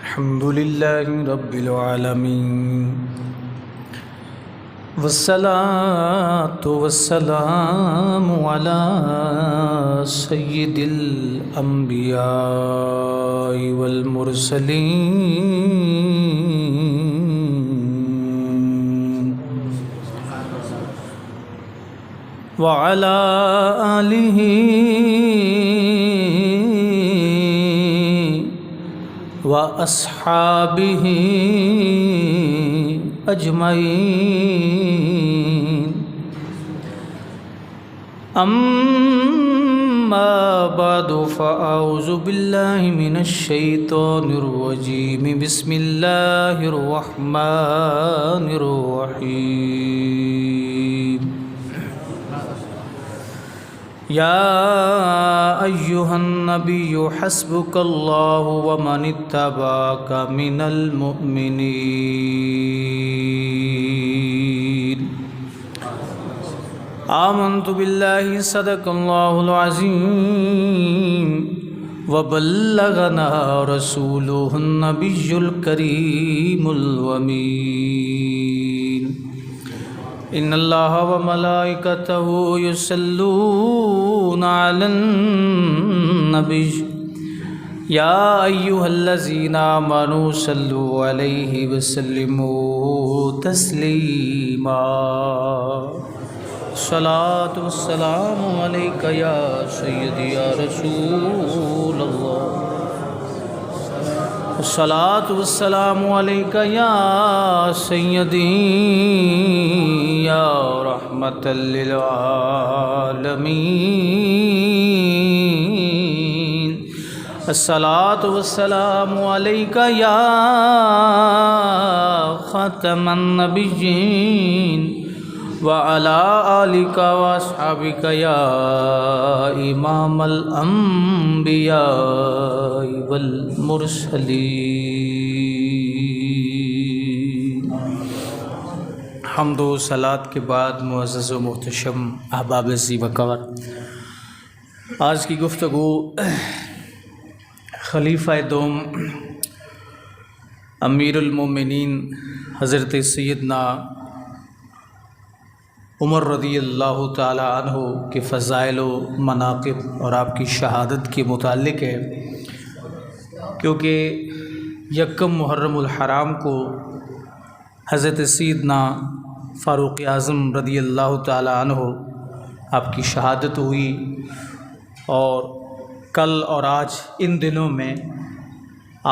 الحمد لله رب العالمين والصلاة والسلام على سيد الأنبياء والمرسلين وعلى آله وأصحابه أجمعين أما بعد فأعوذ بالله من الشيطان الرجيم بسم الله الرحمن الرحيم يا أيها النبي حسبك الله ومن اتبعك من المؤمنين آمنت بالله صدق الله العظيم وبلغنا رسوله النبي الكريم الأمين إن الله وملائكته يصلون على النبي يا أيها الذين آمنوا صلوا عليه وسلموا تسليما الصلاة والسلام عليك يا سيدي يا رسول الله الصلاة والسلام عليك يا سيدي يا رحمة للعالمين الصلاة والسلام عليك يا خاتم النبيين وعلى آلك وأصحابك يا إمام الأنبياء والمرسلين حمد و صلات کے بعد معزز و محتشم احباب ذی وقار، آج کی گفتگو خلیفہ دوم امیر المومنین حضرت سیدنا عمر رضی اللہ تعالی عنہ کے فضائل و مناقب اور آپ کی شہادت کے متعلق ہے، کیونکہ یکم محرم الحرام کو حضرت سیدنا فاروق اعظم رضی اللہ تعالی عنہ آپ کی شہادت ہوئی، اور کل اور آج ان دنوں میں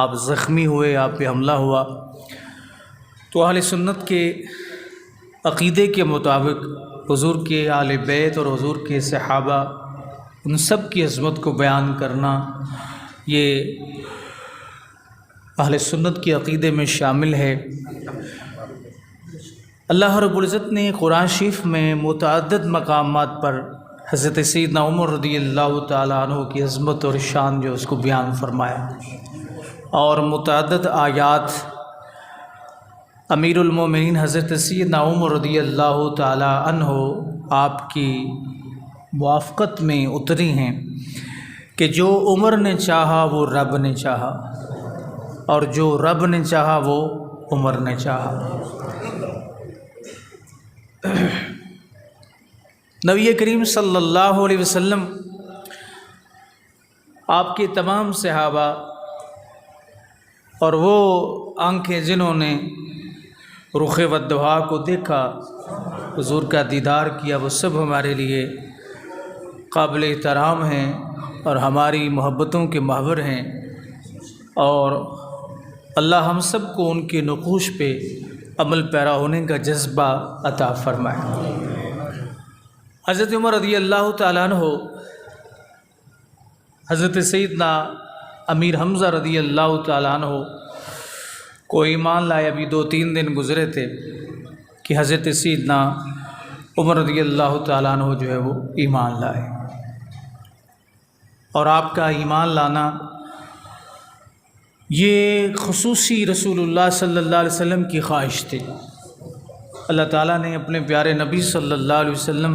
آپ زخمی ہوئے، آپ پہ حملہ ہوا۔ تو اہل سنت کے عقیدے کے مطابق حضور کے آل بیت اور حضور کے صحابہ، ان سب کی عظمت کو بیان کرنا یہ اہل سنت کے عقیدے میں شامل ہے۔ اللہ رب العزت نے قرآن شریف میں متعدد مقامات پر حضرت سیدنا عمر رضی اللہ تعالیٰ عنہ کی عظمت اور شان جو اس کو بیان فرمایا، اور متعدد آیات امیر المومنین حضرت سیدنا عمر رضی اللہ تعالی عنہ آپ کی موافقت میں اتری ہیں کہ جو عمر نے چاہا وہ رب نے چاہا، اور جو رب نے چاہا وہ عمر نے چاہا۔ نبی کریم صلی اللہ علیہ وسلم آپ کے تمام صحابہ اور وہ آنکھیں جنہوں نے رخ والدعا کو دیکھا، حضور کا دیدار کیا، وہ سب ہمارے لیے قابل احترام ہیں اور ہماری محبتوں کے محور ہیں، اور اللہ ہم سب کو ان کے نقوش پہ عمل پیرا ہونے کا جذبہ عطا فرمائے۔ حضرت عمر رضی اللہ تعالیٰ عنہ حضرت سیدنا امیر حمزہ رضی اللہ تعالیٰ عنہ کو ایمان لائے، ابھی 2-3 دن گزرے تھے کہ حضرت سیدنا عمر رضی اللہ تعالیٰ عنہ جو ہے وہ ایمان لائے، اور آپ کا ایمان لانا یہ خصوصی رسول اللہ صلی اللہ علیہ وسلم کی خواہش تھی۔ اللہ تعالیٰ نے اپنے پیارے نبی صلی اللہ علیہ وسلم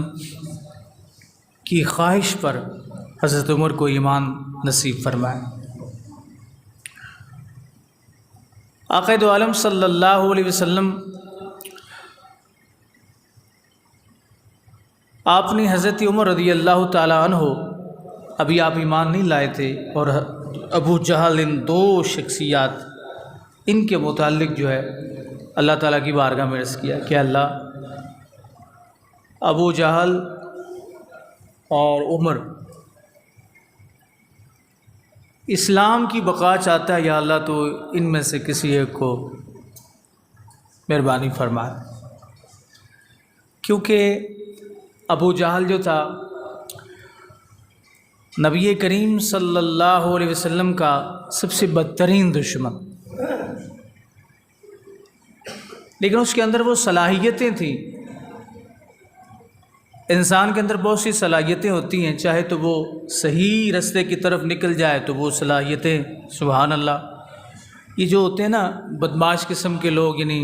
کی خواہش پر حضرت عمر کو ایمان نصیب فرمائے۔ آقا دو عالم صلی اللہ علیہ وسلم آپ نے حضرت عمر رضی اللہ تعالیٰ عنہ، ابھی آپ ایمان نہیں لائے تھے، اور ابو جہل، ان دو شخصیات، ان کے متعلق جو ہے اللہ تعالیٰ کی بارگاہ میں عرض کیا کہ اللہ، ابو جہل اور عمر اسلام کی بقا چاہتا ہے، یا اللہ تو ان میں سے کسی ایک کو مہربانی فرما، کیونکہ ابو جہل جو تھا نبی کریم صلی اللہ علیہ وسلم کا سب سے بدترین دشمن، لیکن اس کے اندر وہ صلاحیتیں تھیں۔ انسان کے اندر بہت سی صلاحیتیں ہوتی ہیں، چاہے تو وہ صحیح رستے کی طرف نکل جائے تو وہ صلاحیتیں، سبحان اللہ، یہ جو ہوتے ہیں نا بدمعاش قسم کے لوگ، یعنی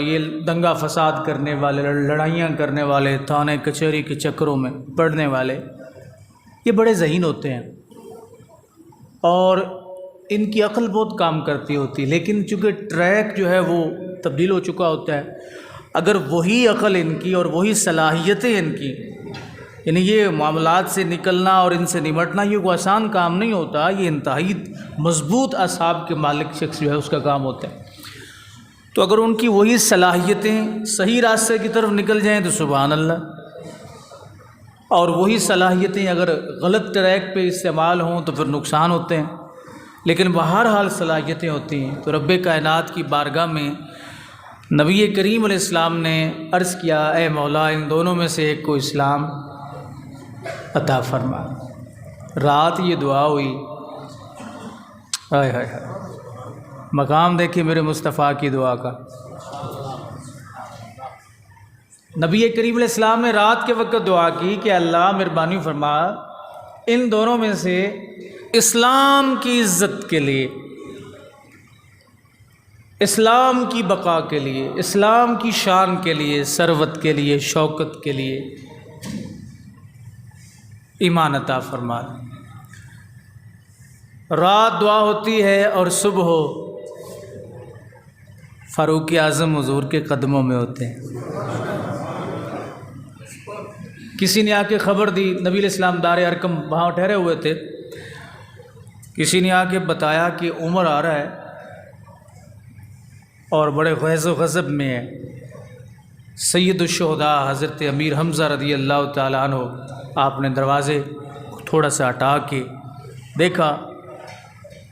یہ دنگا فساد کرنے والے، لڑائیاں کرنے والے، تھانے کچہری کے چکروں میں پڑنے والے، یہ بڑے ذہین ہوتے ہیں اور ان کی عقل بہت کام کرتی ہوتی، لیکن چونکہ ٹریک جو ہے وہ تبدیل ہو چکا ہوتا ہے، اگر وہی عقل ان کی اور وہی صلاحیتیں ان کی، یعنی یہ معاملات سے نکلنا اور ان سے نمٹنا یہ کوئی آسان کام نہیں ہوتا، یہ انتہائی مضبوط اعصاب کے مالک شخص جو ہے اس کا کام ہوتا ہے۔ تو اگر ان کی وہی صلاحیتیں صحیح راستے کی طرف نکل جائیں تو سبحان اللہ، اور وہی صلاحیتیں اگر غلط ٹریک پہ استعمال ہوں تو پھر نقصان ہوتے ہیں، لیکن بہرحال صلاحیتیں ہوتی ہیں۔ تو رب کائنات کی بارگاہ میں نبی کریم علیہ السلام نے عرض کیا، اے مولا، ان دونوں میں سے ایک کو اسلام عطا فرما۔ رات یہ دعا ہوئی، ہائے ہائے ہائے، مقام دیکھیں میرے مصطفیٰ کی دعا کا۔ نبی کریم علیہ السلام نے رات کے وقت دعا کی کہ اللہ مہربانی فرما، ان دونوں میں سے اسلام کی عزت کے لیے، اسلام کی بقا کے لیے، اسلام کی شان کے لیے، ثروت کے لیے، شوکت کے لیے ایمان عطا فرما۔ رات دعا ہوتی ہے اور صبح ہو فاروق اعظم حضور کے قدموں میں ہوتے ہیں۔ کسی نے آ کے خبر دی، نبی علیہ السلام دار ارقم وہاں ٹھہرے ہوئے تھے، کسی نے آ کے بتایا کہ عمر آ رہا ہے اور بڑے غیظ و غضب میں ہے۔ سید الشہداء حضرت امیر حمزہ رضی اللہ تعالیٰ عنہ، آپ نے دروازے تھوڑا سا ہٹا کے دیکھا،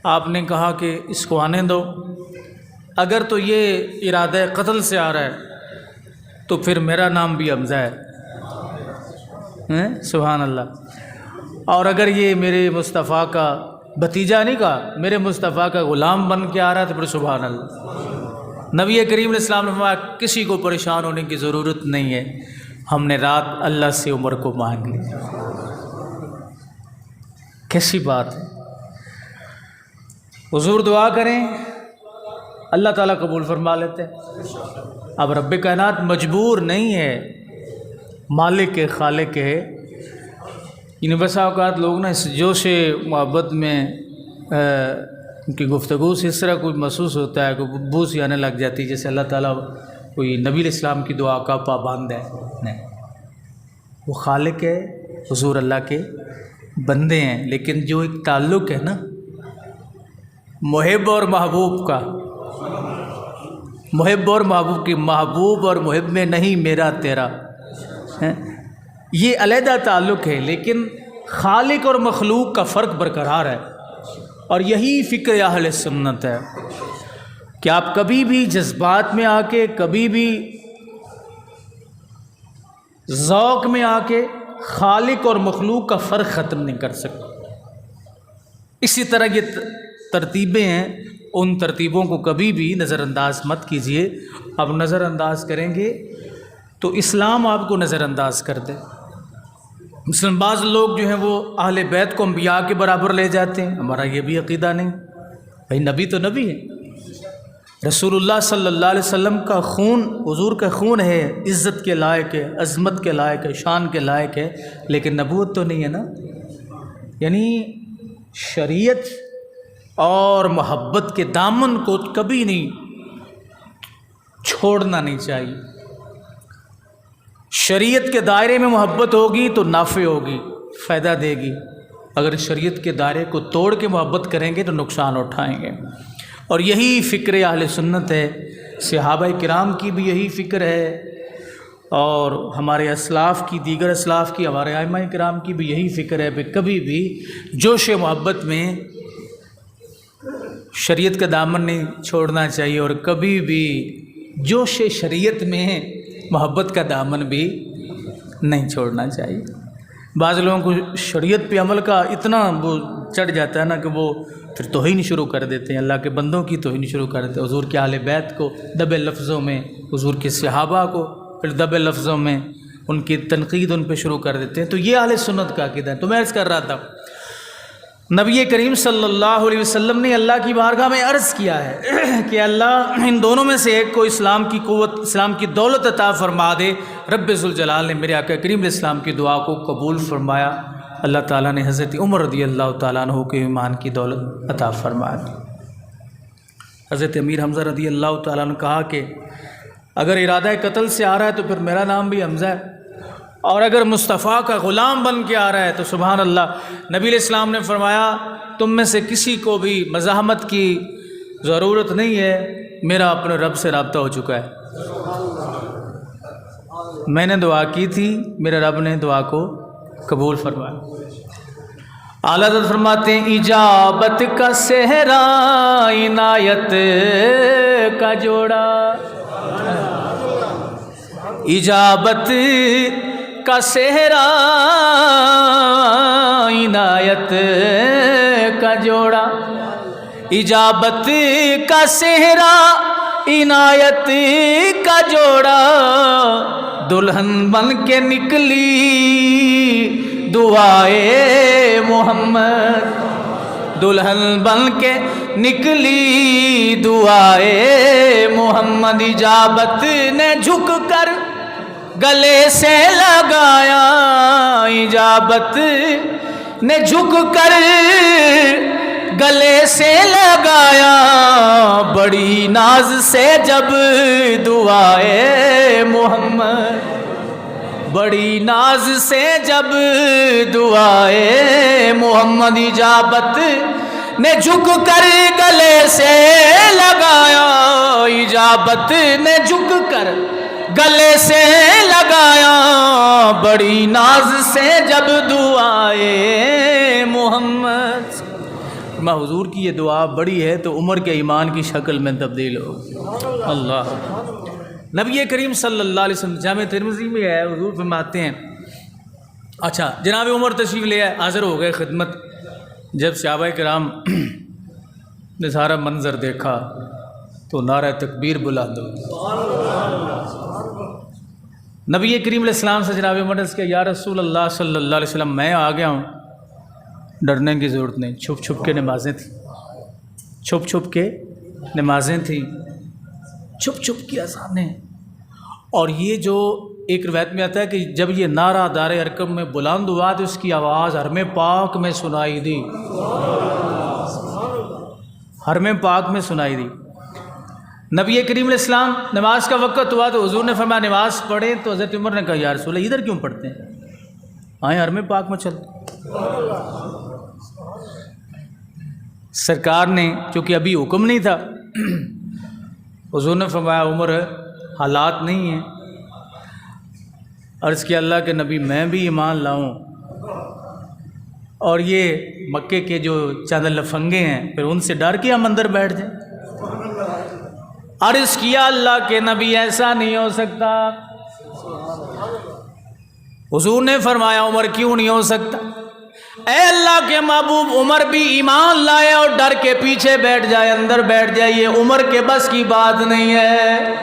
آپ نے کہا کہ اس کو آنے دو، اگر تو یہ ارادہ قتل سے آ رہا ہے تو پھر میرا نام بھی حمزہ ہے، سبحان اللہ، اور اگر یہ میرے مصطفیٰ کا بھتیجا نہیں کہا، میرے مصطفیٰ کا غلام بن کے آ رہا ہے تو پھر سبحان اللہ۔ نبی کریم علیہ السلام نے فرمایا کسی کو پریشان ہونے کی ضرورت نہیں ہے، ہم نے رات اللہ سے عمر کو مانگ لی۔ کیسی بات ہے، حضور دعا کریں اللہ تعالیٰ قبول فرما لیتے ہیں۔ اب رب کائنات مجبور نہیں ہے، مالک خالق ہے۔ یعنی بسا اوقات لوگ نا اس جوش محبت میں ان کی گفتگو سے اس طرح کوئی محسوس ہوتا ہے، کوئی بو سی آنے لگ جاتی ہے جیسے اللہ تعالیٰ کوئی نبی علیہ السلام کی دعا کا پابند ہے۔ نہیں، وہ خالق ہے، حضور اللہ کے بندے ہیں، لیکن جو ایک تعلق ہے نا محب اور محبوب کا، محب اور محبوب کی، محبوب اور محب میں نہیں میرا تیرا، یہ علیحدہ تعلق ہے، لیکن خالق اور مخلوق کا فرق برقرار ہے۔ اور یہی فکر اہل سنت ہے کہ آپ کبھی بھی جذبات میں آ کے، کبھی بھی ذوق میں آ کے خالق اور مخلوق کا فرق ختم نہیں کر سکتے۔ اسی طرح یہ ترتیبیں ہیں، ان ترتیبوں کو کبھی بھی نظر انداز مت کیجیے۔ اب نظر انداز کریں گے تو اسلام آپ کو نظر انداز کر دے۔ مثلاً بعض لوگ جو ہیں وہ اہل بیت کو انبیاء کے برابر لے جاتے ہیں، ہمارا یہ بھی عقیدہ نہیں۔ بھائی نبی تو نبی ہے، رسول اللہ صلی اللہ علیہ وسلم کا خون، حضور کا خون ہے، عزت کے لائق ہے، عظمت کے لائق ہے، شان کے لائق ہے، لیکن نبوت تو نہیں ہے نا۔ یعنی شریعت اور محبت کے دامن کو کبھی نہیں چھوڑنا نہیں چاہیے۔ شریعت کے دائرے میں محبت ہوگی تو نافع ہوگی، فائدہ دے گی۔ اگر شریعت کے دائرے کو توڑ کے محبت کریں گے تو نقصان اٹھائیں گے۔ اور یہی فکر اہل سنت ہے، صحابہ کرام کی بھی یہی فکر ہے، اور ہمارے اسلاف کی، دیگر اسلاف کی، ہمارے ائمہ کرام کی بھی یہی فکر ہے کہ کبھی بھی جوش محبت میں شریعت کا دامن نہیں چھوڑنا چاہیے، اور کبھی بھی جوش شریعت میں محبت کا دامن بھی نہیں چھوڑنا چاہیے۔ بعض لوگوں کو شریعت پہ عمل کا اتنا وہ چڑھ جاتا ہے نا کہ وہ پھر توہین شروع کر دیتے ہیں، اللہ کے بندوں کی توہین شروع کر دیتے ہیں، حضور کے اہل بیت کو دبے لفظوں میں، حضور کے صحابہ کو پھر دبے لفظوں میں ان کی تنقید ان پہ شروع کر دیتے ہیں۔ تو یہ اہل سنت کا عقیدہ ہے۔ تو میں عرض کر رہا تھا، نبی کریم صلی اللہ علیہ وسلم نے اللہ کی بارگاہ میں عرض کیا ہے کہ اللہ ان دونوں میں سے ایک کو اسلام کی قوت، اسلام کی دولت عطا فرما دے۔ رب ذوالجلال نے میرے آقا کریم علیہ السلام کی دعا کو قبول فرمایا۔ اللہ تعالیٰ نے حضرت عمر رضی اللہ تعالیٰ عنہ کو ایمان کی دولت عطا فرمایا۔ حضرت امیر حمزہ رضی اللہ تعالیٰ عنہ کہا کہ اگر ارادہ قتل سے آ رہا ہے تو پھر میرا نام بھی حمزہ ہے، اور اگر مصطفیٰ کا غلام بن کے آ رہا ہے تو سبحان اللہ۔ نبی علیہ السلام نے فرمایا تم میں سے کسی کو بھی مزاحمت کی ضرورت نہیں ہے، میرا اپنے رب سے رابطہ ہو چکا ہے۔ میں نے دعا کی تھی، میرے رب نے دعا کو قبول فرمایا۔ اعلیٰ حضرت فرماتے ہیں اجابت کا صحرا عنایت کا جوڑا، اجابت کا صحرا عنایت کا جوڑا، اجابت کا صحرا عنایت کا جوڑا، دلہن بن کے نکلی دعائے محمد، دلہن بن کے نکلی دعائے محمد، اجابت نے جھک کر گلے سے لگایا، اجابت نے جھک کر گلے سے لگایا، بڑی ناز سے جب دعائے محمد، بڑی ناز سے جب دعائے محمد، اجابت نے جھک کر گلے سے لگایا، اجابت نے جھک کر گلے سے لگایا، بڑی ناز سے جب دعائے محمد۔ میں حضور کی یہ دعا بڑی ہے تو عمر کے ایمان کی شکل میں تبدیل ہو۔ اللہ نبی کریم صلی اللہ علیہ وسلم جامع ترمذی میں ہے، حضور فرماتے ہیں اچھا جناب عمر تشریف لے آئے، حاضر ہو گئے خدمت۔ جب صحابہ کرام نے سارا منظر دیکھا تو نعرہ تکبیر بلند ہو۔ نبی کریم علیہ السلام سے جناب عمر نے کہا یا رسول اللہ صلی اللہ علیہ وسلم میں آ گیا ہوں، ڈرنے کی ضرورت نہیں، چھپ چھپ کے نمازیں تھیں، چھپ چھپ کے نمازیں تھیں، چھپ چھپ کی اذانیں۔ اور یہ جو ایک روایت میں آتا ہے کہ جب یہ نعرہ دار ارقم میں بلند ہوا تو اس کی آواز حرم پاک میں سنائی دی، حرم پاک میں سنائی دی۔ نبی کریم علیہ السلام نماز کا وقت ہوا تو حضور نے فرمایا نماز پڑھیں، تو حضرت عمر نے کہا یا رسول اللہ ادھر کیوں پڑھتے ہیں، آئیں حرم پاک میں چلتے۔ سرکار نے چونکہ ابھی حکم نہیں تھا، حضور نے فرمایا عمر حالات نہیں ہیں۔ عرض کیا اللہ کے نبی میں بھی ایمان لاؤں اور یہ مکے کے جو چند لفنگے ہیں پھر ان سے ڈر کے ہم اندر بیٹھ جائیں۔ عرض کیا اللہ کے نبی ایسا نہیں ہو سکتا۔ حضور نے فرمایا عمر کیوں نہیں ہو سکتا؟ اے اللہ کے محبوب عمر بھی ایمان لائے اور ڈر کے پیچھے بیٹھ جائے، اندر بیٹھ جائے، یہ عمر کے بس کی بات نہیں ہے۔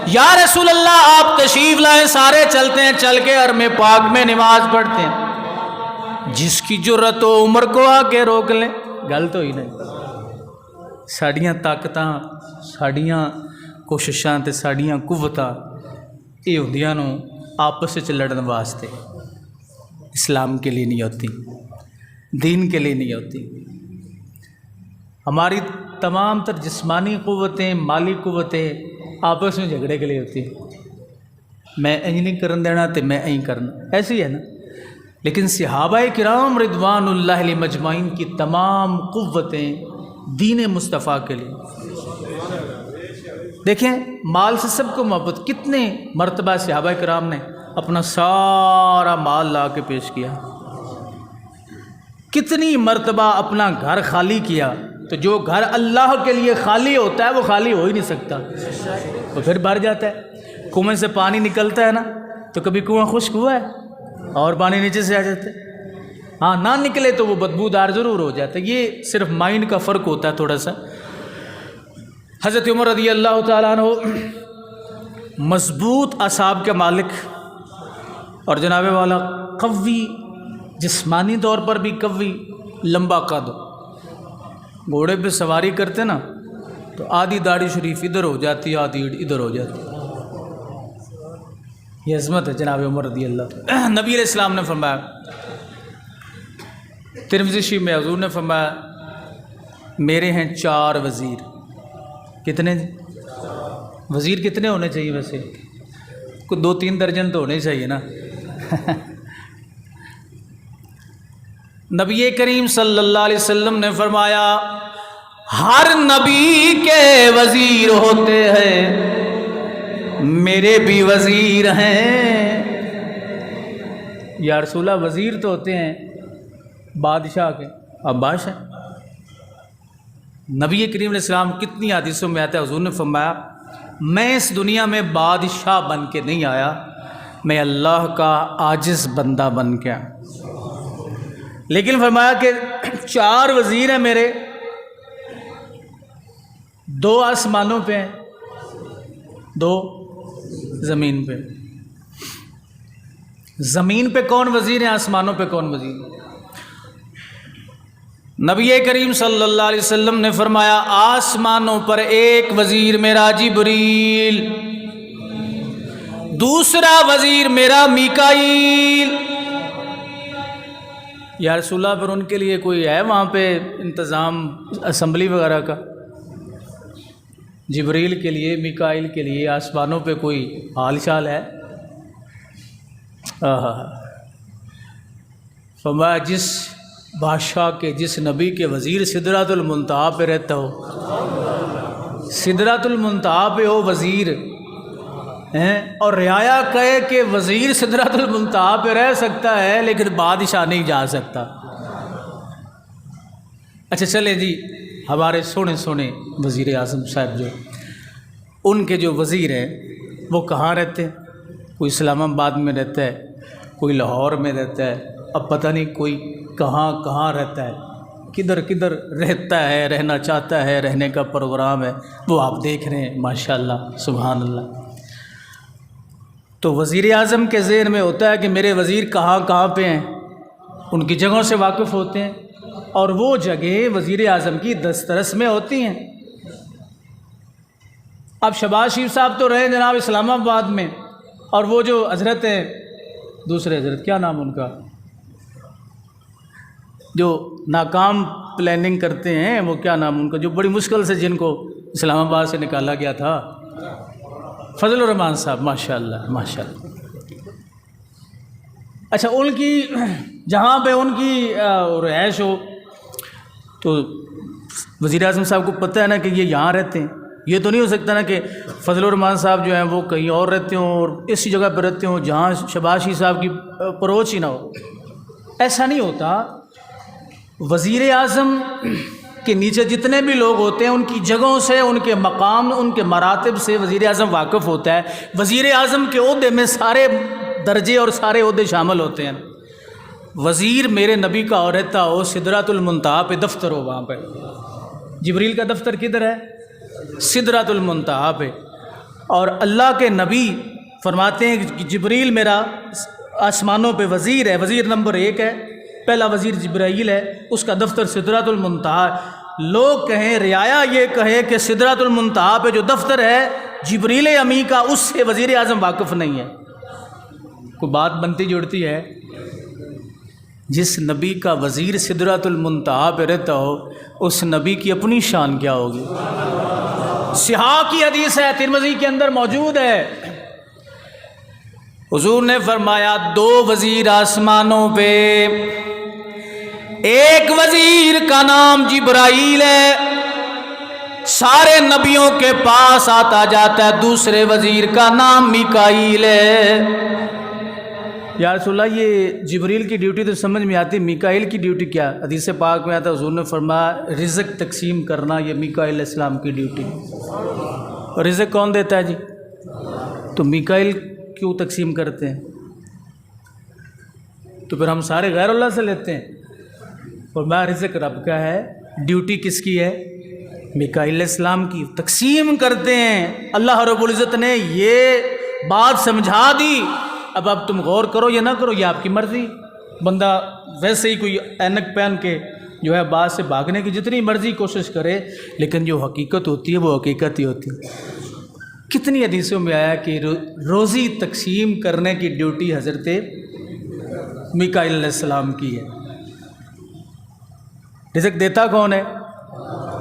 یا رسول اللہ آپ تشریف لائیں، سارے چلتے ہیں، چل کے حرم پاک میں نماز پڑھتے ہیں۔ جس کی جرت ہو عمر کو آ کے روک لیں، گل تو ہی نہیں۔ ساڑیاں طاقتاں، ساڑیاں کوششاں تے ساڑیاں قوتاں یہ ہوندیاں نو آپس وچ لڑن واسطے، اسلام کے لیے نہیں ہوتی، دین کے لیے نہیں ہوتی۔ ہماری تمام تر جسمانی قوتیں، مالی قوتیں آپس میں جھگڑے کے لیے ہوتی ہیں، میں این نہیں کرن دینا تو میں این کرنا، ایسے ہی ہے نا۔ لیکن صحابہ کرام رضوان اللہ علیہ مجمعین کی تمام قوتیں دین مصطفیٰ کے لیے، دیکھیں مال سے سب کو محبت، کتنے مرتبہ صحابہ کرام نے اپنا سارا مال لا کے پیش کیا، کتنی مرتبہ اپنا گھر خالی کیا۔ تو جو گھر اللہ کے لیے خالی ہوتا ہے وہ خالی ہو ہی نہیں سکتا، تو پھر بھر جاتا ہے۔ کنویں سے پانی نکلتا ہے نا تو کبھی کنواں خشک ہوا ہے اور پانی نیچے سے آ جاتا ہے، ہاں نہ نکلے تو وہ بدبودار ضرور ہو جاتا ہے۔ یہ صرف مائنڈ کا فرق ہوتا ہے تھوڑا سا۔ حضرت عمر رضی اللہ تعالیٰ عنہ مضبوط اعصاب کے مالک اور جناب والا قوی، جسمانی طور پر بھی قوی، لمبا قد، گھوڑے پہ سواری کرتے نا تو آدھی داڑھی شریف ادھر ہو جاتی ہے، آدھی ادھر ہو جاتی ہے، یہ عظمت ہے جناب عمر رضی اللہ۔ نبی علیہ السلام نے فرمایا، ترمذی شریف میں حضور نے فرمایا میرے ہیں 4 وزیر۔ کتنے وزیر کتنے ہونے چاہیے ویسے؟ کوئی 2-3 درجن تو ہونے چاہیے نا۔ نبی کریم صلی اللہ علیہ وسلم نے فرمایا ہر نبی کے وزیر ہوتے ہیں، میرے بھی وزیر ہیں۔ یا رسول اللہ وزیر تو ہوتے ہیں بادشاہ کے، اب بادشاہ نبی کریم علیہ السلام کتنی حدیثوں میں آتا ہے، حضور نے فرمایا میں اس دنیا میں بادشاہ بن کے نہیں آیا، میں اللہ کا عاجز بندہ بن کے آیا۔ لیکن فرمایا کہ 4 وزیر ہیں میرے، 2 آسمانوں پہ ہیں، 2 زمین پہ۔ زمین پہ کون وزیر ہیں، آسمانوں پہ کون وزیر ہیں؟ نبی کریم صلی اللہ علیہ وسلم نے فرمایا آسمانوں پر ایک وزیر میرا جبریل، دوسرا وزیر میرا میکائیل۔ یا رسول اللہ پھر ان کے لیے کوئی ہے وہاں پہ انتظام اسمبلی وغیرہ کا؟ جبریل کے لیے، میکائیل کے لیے آسمانوں پہ کوئی حال چال ہے؟ فرمایا جس بادشاہ کے، جس نبی کے وزیر سدرۃ المنتہا پہ رہتا ہو، سدرۃ المنتہا پہ ہو وزیر ہیں، اور رعایا کہے کہ وزیر سدرۃ المنتہا پہ رہ سکتا ہے لیکن بادشاہ نہیں جا سکتا۔ اچھا چلیں جی، ہمارے سونے سونے وزیر اعظم صاحب جو ان کے جو وزیر ہیں وہ کہاں رہتے ہیں؟ کوئی اسلام آباد میں رہتا ہے، کوئی لاہور میں رہتا ہے، اب پتہ نہیں کوئی کہاں کہاں رہتا ہے، کدھر کدھر رہتا ہے، رہنا چاہتا ہے، رہنے کا پروگرام ہے، وہ آپ دیکھ رہے ہیں ماشاءاللہ سبحان اللہ۔ تو وزیر اعظم کے ذہن میں ہوتا ہے کہ میرے وزیر کہاں کہاں پہ ہیں، ان کی جگہوں سے واقف ہوتے ہیں، اور وہ جگہ وزیر اعظم کی دسترس میں ہوتی ہیں۔ اب شہباز شریف صاحب تو رہے جناب اسلام آباد میں، اور وہ جو حضرت ہیں دوسرے حضرت، کیا نام ان کا، جو ناکام پلاننگ کرتے ہیں، وہ کیا نام ان کا، جو بڑی مشکل سے جن کو اسلام آباد سے نکالا گیا تھا، فضل الرحمان صاحب، ماشاءاللہ ماشاءاللہ۔ اچھا ان کی جہاں پہ ان کی رہائش ہو تو وزیر اعظم صاحب کو پتہ ہے نا کہ یہ یہاں رہتے ہیں، یہ تو نہیں ہو سکتا نا کہ فضل الرحمان صاحب جو ہیں وہ کہیں اور رہتے ہوں اور اسی جگہ پہ رہتے ہوں جہاں شہباز شریف صاحب کی اپروچ ہی نہ ہو، ایسا نہیں ہوتا۔ وزیر اعظم کے نیچے جتنے بھی لوگ ہوتے ہیں ان کی جگہوں سے، ان کے مقام، ان کے مراتب سے وزیر اعظم واقف ہوتا ہے۔ وزیر اعظم کے عہدے میں سارے درجے اور سارے عہدے شامل ہوتے ہیں۔ وزیر میرے نبی کا اور رہتا ہو سدرۃ المنتہا پہ دفتر ہو، وہاں پہ جبریل کا دفتر کدھر ہے؟ سدرۃ المنتہا پہ، اور اللہ کے نبی فرماتے ہیں کہ جبریل میرا آسمانوں پہ وزیر ہے، وزیر نمبر 1 ہے، پہلا وزیر جبرائیل ہے، اس کا دفتر سدرۃ المنتہا۔ لوگ کہیں، رعایا یہ کہے کہ سدرۃ المنتہا پہ جو دفتر ہے جبریل امی کا، اس سے وزیر اعظم واقف نہیں ہے، کوئی بات بنتی جڑتی ہے؟ جس نبی کا وزیر سدرۃ المنتہا پہ رہتا ہو اس نبی کی اپنی شان کیا ہوگی؟ صحاح کی حدیث ہے، ترمذی کے اندر موجود ہے، حضور نے فرمایا 2 وزیر آسمانوں پہ، ایک وزیر کا نام جبرائیل ہے، سارے نبیوں کے پاس آتا جاتا ہے، دوسرے وزیر کا نام میکائیل ہے۔ یا رسول اللہ یہ جبریل کی ڈیوٹی تو سمجھ میں آتی، میکائیل کی ڈیوٹی کیا؟ حدیث پاک میں آتا ہے، حضور نے فرمایا رزق تقسیم کرنا یہ میکائیل علیہ السلام کی ڈیوٹی ہے۔ رزق کون دیتا ہے جی؟ تو میکائیل کیوں تقسیم کرتے ہیں؟ تو پھر ہم سارے غیر اللہ سے لیتے ہیں؟ فرمایا رزق رب کا ہے، ڈیوٹی کس کی ہے؟ میکائیل علیہ السلام کی، تقسیم کرتے ہیں۔ اللہ رب العزت نے یہ بات سمجھا دی، اب تم غور کرو یا نہ کرو یہ آپ کی مرضی۔ بندہ ویسے ہی کوئی اینک پہن کے جو ہے بات سے بھاگنے کی جتنی مرضی کوشش کرے، لیکن جو حقیقت ہوتی ہے وہ حقیقت ہی ہوتی ہے۔ کتنی حدیثوں میں آیا کہ روزی تقسیم کرنے کی ڈیوٹی حضرت میکائیل علیہ السلام کی ہے۔ رزق دیتا کون ہے؟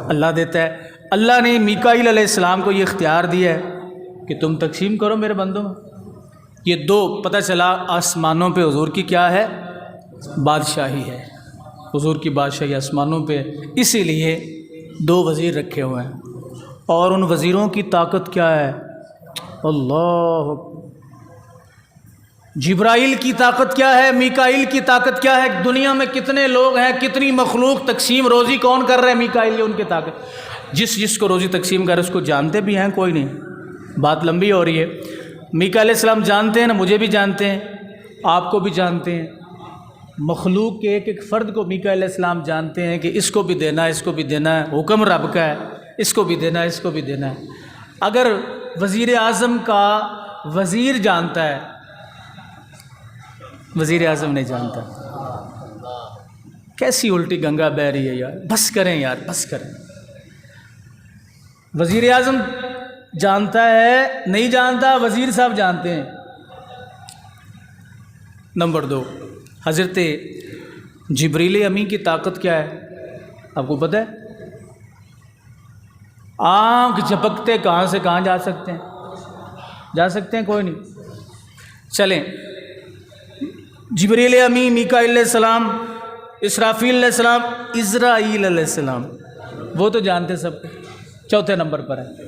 اللہ دیتا ہے۔ اللہ نے میکائیل علیہ السلام کو یہ اختیار دیا ہے کہ تم تقسیم کرو میرے بندوں میں۔ یہ 2 پتہ چلا آسمانوں پہ حضور کی کیا ہے؟ بادشاہی ہے، حضور کی بادشاہی آسمانوں پہ، اسی لیے 2 وزیر رکھے ہوئے ہیں۔ اور ان وزیروں کی طاقت کیا ہے؟ اللہ، جبرائیل کی طاقت کیا ہے؟ میکائیل کی طاقت کیا ہے؟ دنیا میں کتنے لوگ ہیں، کتنی مخلوق، تقسیم روزی کون کر رہے ہیں؟ میکائیل، یہ ان کی طاقت۔ جس کو روزی تقسیم کر رہے اس کو جانتے بھی ہیں کوئی نہیں؟ بات لمبی ہو رہی ہے۔ میکائیل علیہ السلام جانتے ہیں نا، مجھے بھی جانتے ہیں، آپ کو بھی جانتے ہیں، مخلوق کے ایک ایک فرد کو میکائیل علیہ السلام جانتے ہیں کہ اس کو بھی دینا ہے، اس کو بھی دینا ہے، حکم رب کا ہے، اس کو بھی دینا ہے، اس کو بھی دینا ہے۔ اگر وزیر اعظم کا وزیر جانتا ہے، وزیر اعظم نہیں جانتا، کیسی الٹی گنگا بہہ رہی ہے یار، بس کریں یار، بس کریں۔ وزیر اعظم جانتا ہے، نہیں جانتا، وزیر صاحب جانتے ہیں۔ نمبر 2، حضرت جبریل امی کی طاقت کیا ہے؟ آپ کو پتہ ہے؟ آنکھ جھپکتے کہاں سے کہاں جا سکتے ہیں؟ جا سکتے ہیں؟ کوئی نہیں۔ چلیں، جبریل امی، میکائیل علیہ السلام، اسرافیل علیہ السلام، عزرائیل علیہ السلام، وہ تو جانتے سب کو۔ چوتھے نمبر پر ہے،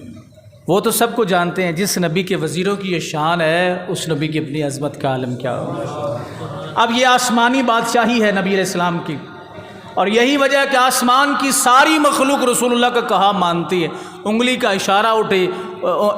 وہ تو سب کو جانتے ہیں، جس نبی کے وزیروں کی یہ شان ہے اس نبی کی اپنی عظمت کا عالم کیا ہو۔ اب یہ آسمانی بادشاہی ہے نبی علیہ السلام کی، اور یہی وجہ ہے کہ آسمان کی ساری مخلوق رسول اللہ کا کہا مانتی ہے۔ انگلی کا اشارہ اٹھے،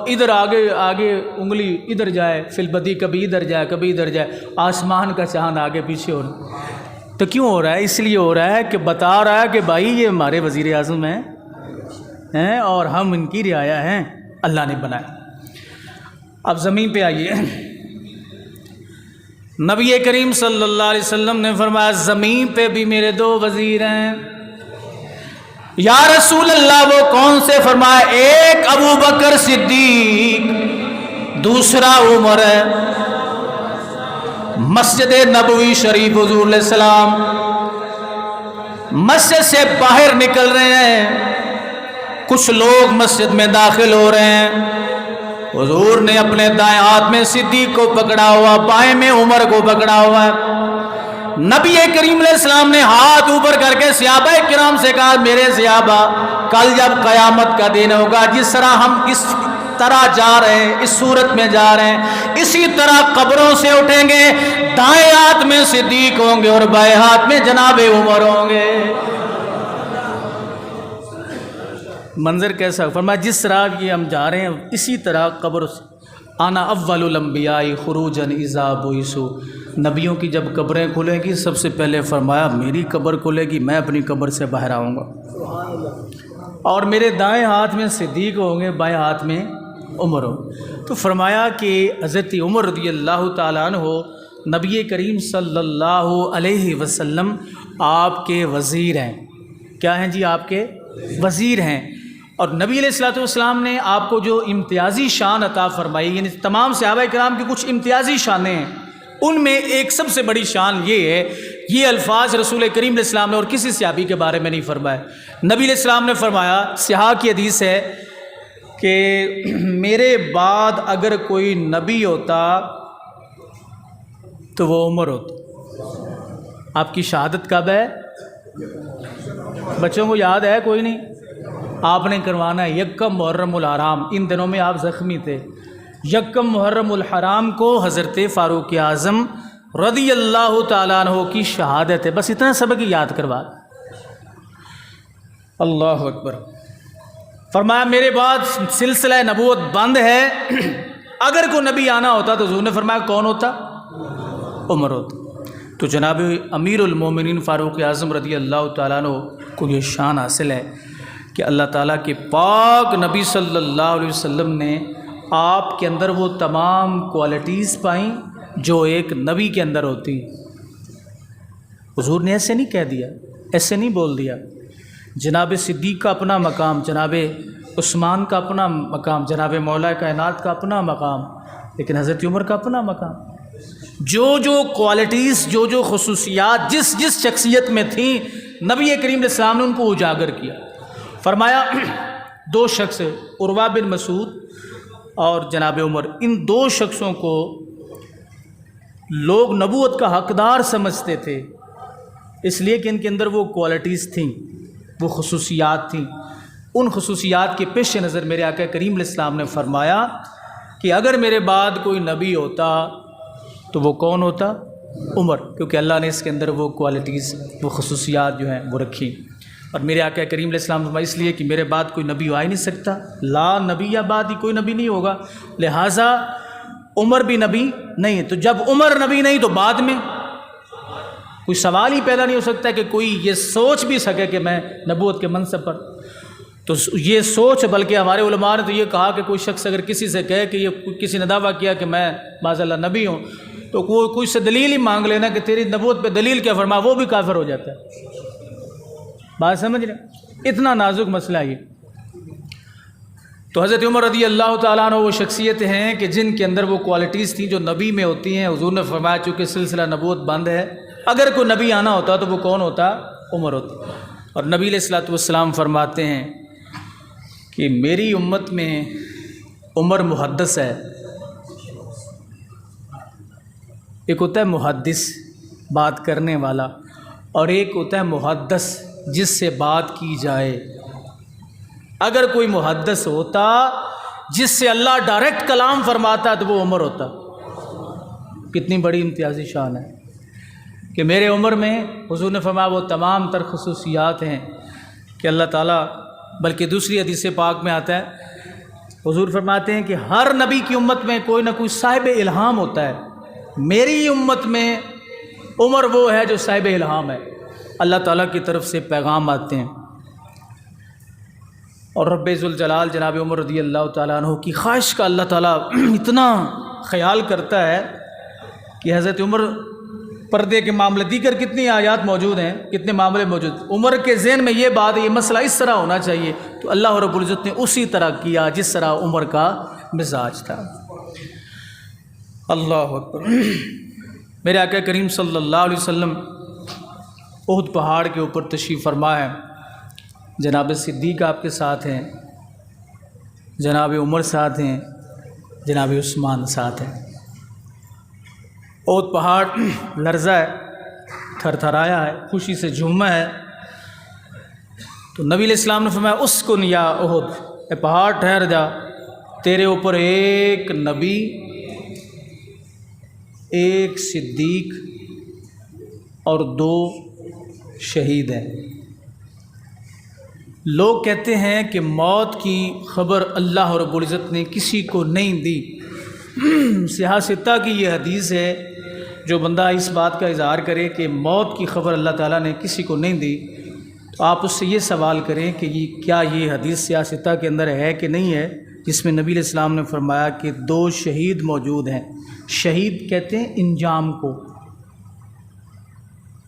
ادھر آگے آگے انگلی ادھر جائے، فلبدی کبھی ادھر جائے کبھی ادھر جائے، آسمان کا چاند آگے پیچھے ہو رہا ہے۔ تو کیوں ہو رہا ہے؟ اس لیے ہو رہا ہے کہ بتا رہا ہے کہ بھائی یہ ہمارے وزیر اعظم ہیں اور ہم ان کی رعایا ہیں، اللہ نے بنایا۔ اب زمین پہ آئیے، نبی کریم صلی اللہ علیہ وسلم نے فرمایا زمین پہ بھی میرے 2 وزیر ہیں۔ یا رسول اللہ وہ کون سے؟ فرمایا ایک ابو بکر صدیق، دوسرا عمر ہے۔ مسجد نبوی شریف حضور علیہ السلام مسجد سے باہر نکل رہے ہیں، کچھ لوگ مسجد میں داخل ہو رہے ہیں، حضور نے اپنے دائیں ہاتھ میں صدیق کو پکڑا ہوا، بائیں میں عمر کو پکڑا ہوا ہے۔ نبی کریم علیہ السلام نے ہاتھ اوپر کر کے صحابہ کرام سے کہا میرے صحابہ، کل جب قیامت کا دن ہوگا، جس طرح ہم اس طرح جا رہے ہیں، اس صورت میں جا رہے ہیں، اسی طرح قبروں سے اٹھیں گے، دائیں ہاتھ میں صدیق ہوں گے اور بائیں ہاتھ میں جناب عمر ہوں گے۔ منظر کیسا؟ فرمایا جس طرح یہ ہم جا رہے ہیں اسی طرح قبر سے۔ انا اول الانبیاء خروجا اذا بعثوا، نبیوں کی جب قبریں کھلیں گی سب سے پہلے فرمایا میری قبر کھلے گی، میں اپنی قبر سے باہر آؤں گا، اور میرے دائیں ہاتھ میں صدیق ہوں گے، بائیں ہاتھ میں عمر ہوں۔ تو فرمایا کہ حضرت عمر رضی اللہ تعالیٰ عنہ نبی کریم صلی اللہ علیہ وسلم آپ کے وزیر ہیں۔ کیا ہیں جی؟ آپ کے وزیر ہیں۔ اور نبی علیہ الصلوۃ والسلام نے آپ کو جو امتیازی شان عطا فرمائی، یعنی تمام صحابہ کرام کی کچھ امتیازی شانیں ہیں، ان میں ایک سب سے بڑی شان یہ ہے، یہ الفاظ رسول کریم علیہ السلام نے اور کسی صحابی کے بارے میں نہیں فرمایا۔ نبی علیہ السلام نے فرمایا، صحاح کی حدیث ہے کہ میرے بعد اگر کوئی نبی ہوتا تو وہ عمر ہوتا۔ آپ کی شہادت کب ہے؟ بچوں کو یاد ہے؟ کوئی نہیں؟ آپ نے کروانا ہے یکم محرم الحرام۔ ان دنوں میں آپ زخمی تھے۔ یکم محرم الحرام کو حضرت فاروق اعظم رضی اللہ تعالیٰ عنہ کی شہادت ہے۔ بس اتنا سبق یاد کروا۔ اللہ اکبر۔ فرمایا میرے بعد سلسلہ نبوت بند ہے، اگر کوئی نبی آنا ہوتا تو حضور نے فرمایا کون ہوتا؟ عمر ہوتا۔ تو جناب امیر المومنین فاروق اعظم رضی اللہ تعالیٰ عنہ کو یہ شان حاصل ہے کہ اللہ تعالیٰ کے پاک نبی صلی اللہ علیہ وسلم نے آپ کے اندر وہ تمام کوالٹیز پائیں جو ایک نبی کے اندر ہوتی۔ حضور نے ایسے نہیں کہہ دیا، ایسے نہیں بول دیا۔ جناب صدیق کا اپنا مقام، جناب عثمان کا اپنا مقام، جناب مولا کائنات کا اپنا مقام، لیکن حضرت عمر کا اپنا مقام۔ جو جو کوالٹیز، جو جو خصوصیات جس جس شخصیت میں تھیں، نبی کریم علیہ السلام نے ان کو اجاگر کیا۔ فرمایا دو شخص، عروہ بن مسعود اور جناب عمر، ان دو شخصوں کو لوگ نبوت کا حقدار سمجھتے تھے، اس لیے کہ ان کے اندر وہ کوالٹیز تھیں، وہ خصوصیات تھیں۔ ان خصوصیات کے پیش نظر میرے آقا کریم علیہ السلام نے فرمایا کہ اگر میرے بعد کوئی نبی ہوتا تو وہ کون ہوتا؟ عمر، کیونکہ اللہ نے اس کے اندر وہ کوالٹیز، وہ خصوصیات جو ہیں وہ رکھی۔ اور میرے آقا کریم علیہ السلام فرمایا اس لیے کہ میرے بعد کوئی نبی آ ہی نہیں سکتا، لا نبی یا بعد ہی کوئی نبی نہیں ہوگا، لہٰذا عمر بھی نبی نہیں ہے۔ تو جب عمر نبی نہیں تو بعد میں کوئی سوال ہی پیدا نہیں ہو سکتا کہ کوئی یہ سوچ بھی سکے کہ میں نبوت کے منصب پر۔ تو یہ سوچ، بلکہ ہمارے علماء نے تو یہ کہا کہ کوئی شخص اگر کسی سے کہے کہ یہ کسی نے دعویٰ کیا کہ میں معاذ اللہ نبی ہوں، تو کوئی سے دلیل ہی مانگ لینا کہ تیری نبوت پہ دلیل کیا، فرما وہ بھی کافر ہو جاتا ہے۔ بات سمجھ رہے؟ اتنا نازک مسئلہ یہ۔ تو حضرت عمر رضی اللہ تعالیٰ عنہ وہ شخصیت ہیں کہ جن کے اندر وہ کوالٹیز تھیں جو نبی میں ہوتی ہیں۔ حضور نے فرمایا چونکہ سلسلہ نبوت بند ہے، اگر کوئی نبی آنا ہوتا تو وہ کون ہوتا؟ عمر ہوتا۔ اور نبی علیہ الصلوۃ والسلام فرماتے ہیں کہ میری امت میں عمر محدث ہے۔ ایک ہوتا ہے محدث، بات کرنے والا، اور ایک ہوتا ہے محدث، جس سے بات کی جائے۔ اگر کوئی محدث ہوتا جس سے اللہ ڈائریکٹ کلام فرماتا تو وہ عمر ہوتا۔ کتنی بڑی امتیازی شان ہے کہ میرے عمر میں حضور نے فرمایا وہ تمام تر خصوصیات ہیں کہ اللہ تعالیٰ، بلکہ دوسری حدیث پاک میں آتا ہے حضور فرماتے ہیں کہ ہر نبی کی امت میں کوئی نہ کوئی صاحب الہام ہوتا ہے، میری امت میں عمر وہ ہے جو صاحب الہام ہے، اللہ تعالیٰ کی طرف سے پیغام آتے ہیں۔ اور رب ذوالجلال جناب عمر رضی اللہ تعالیٰ عنہ کی خواہش کا اللہ تعالیٰ اتنا خیال کرتا ہے کہ حضرت عمر پردے کے معاملے، دیگر کتنی آیات موجود ہیں، کتنے معاملے موجود، عمر کے ذہن میں یہ بات، یہ مسئلہ اس طرح ہونا چاہیے، تو اللہ رب العزت نے اسی طرح کیا جس طرح عمر کا مزاج تھا۔ اللہ اکبر۔ میرے آقا کریم صلی اللہ علیہ وسلم احد پہاڑ کے اوپر تشریف فرما ہے، جناب صدیق آپ کے ساتھ ہیں، جناب عمر ساتھ ہیں، جناب عثمان ساتھ ہیں۔ احد پہاڑ لرزا ہے، تھر تھرایا ہے، خوشی سے جھوما ہے۔ تو نبی علیہ السلام نے فرمایا اسکن یا احد، اے پہاڑ ٹھہر جا، تیرے اوپر ایک نبی، ایک صدیق اور دو شہید ہیں۔ لوگ کہتے ہیں کہ موت کی خبر اللہ رب العزت نے کسی کو نہیں دی۔ سیاہ ستہ کی یہ حدیث ہے، جو بندہ اس بات کا اظہار کرے کہ موت کی خبر اللہ تعالیٰ نے کسی کو نہیں دی، تو آپ اس سے یہ سوال کریں کہ کیا یہ حدیث سیاہ ستہ کے اندر ہے کہ نہیں ہے، جس میں نبی علیہ السلام نے فرمایا کہ دو شہید موجود ہیں۔ شہید کہتے ہیں انجام کو۔